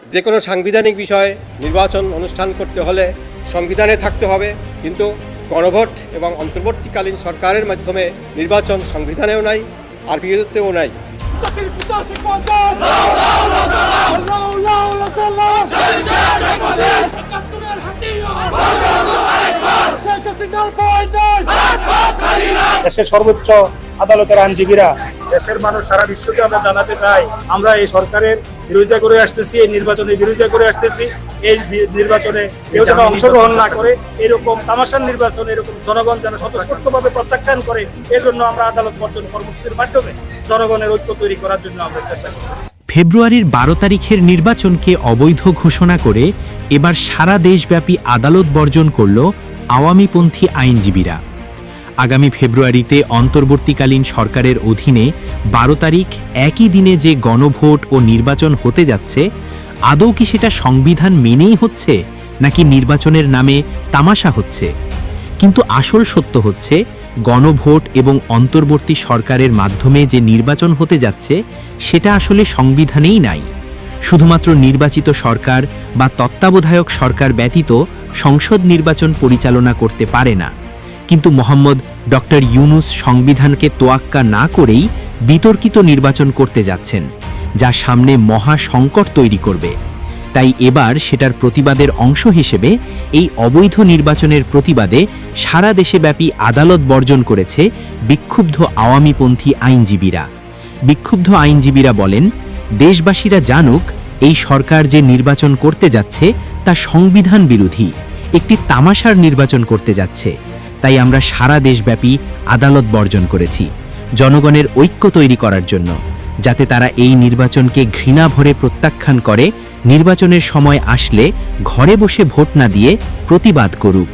যে কোনো সাংবিধানিক বিষয়ে নির্বাচন অনুষ্ঠান করতে হলে সংবিধানে থাকতে হবে, কিন্তু গণভোট এবং অন্তর্বর্তীকালীন সরকারের মাধ্যমে নির্বাচন সংবিধানেও নাই, আরপিওতেও নাই। দেশের সর্বোচ্চ আদালতের আইনজীবীরা, দেশের মানুষ, সারা বিশ্বকে আমরা জানাতে চাই, আমরা এই সরকারের বিরোধিতা করে আসতেছি, এই নির্বাচনের বিরোধিতা করে আসতেছি। এই নির্বাচনে কেউ যেন অংশগ্রহণ না করে, এরকম তামাশার নির্বাচন এরকম জনগণ যেন স্বতঃস্ফূর্তভাবে প্রত্যাখ্যান করে। এজন্য আমরা আদালত বর্জন কর্মসূচির মাধ্যমে জনগণের ঐক্য তৈরি করার জন্য আমরা চেষ্টা করছি। ফেব্রুয়ারির 12 তারিখের নির্বাচনকে অবৈধ ঘোষণা করে এবার সারা দেশব্যাপী আদালত বর্জন করল আওয়ামীপন্থী আইনজীবীরা। আগামী ফেব্রুয়ারিতে অন্তর্বর্তীকালীন সরকারের অধীনে 12 তারিখ একই দিনে যে গণভোট ও নির্বাচন হতে যাচ্ছে, আদৌ কি সেটা সংবিধান মেনেই হচ্ছে নাকি নির্বাচনের নামে তামাশা হচ্ছে? কিন্তু আসল সত্য হচ্ছে, গণভোট এবং অন্তর্বর্তী সরকারের মাধ্যমে যে নির্বাচন হতে যাচ্ছে সেটা আসলে সংবিধানেই নাই। শুধুমাত্র নির্বাচিত সরকার বা তত্ত্বাবধায়ক সরকার ব্যতীত সংসদ নির্বাচন পরিচালনা করতে পারে না। কিন্তু মোহাম্মদ ডক্টর ইউনূস সংবিধানকে তোয়াক্কা না করেই বিতর্কিত নির্বাচন করতে যাচ্ছেন, যা সামনে মহা সংকট তৈরি করবে। তাই এবার সেটার প্রতিবাদের অংশ হিসেবে এই অবৈধ নির্বাচনের প্রতিবাদে সারা দেশব্যাপী আদালত বর্জন করেছে বিক্ষুব্ধ আওয়ামীপন্থী আইনজীবীরা। বিক্ষুব্ধ আইনজীবীরা বলেন, দেশবাসীরা জানুক এই সরকার যে নির্বাচন করতে যাচ্ছে তা সংবিধান বিরোধী, একটি তামাশার নির্বাচন করতে যাচ্ছে। তাই আমরা সারা দেশব্যাপী আদালত বর্জন করেছি জনগণের ঐক্য তৈরি করার জন্য, যাতে তারা এই নির্বাচনকে ঘৃণা ভরে প্রত্যাখ্যান করে নির্বাচনের সময় আসলে ঘরে বসে ভোট না দিয়ে প্রতিবাদ করুক।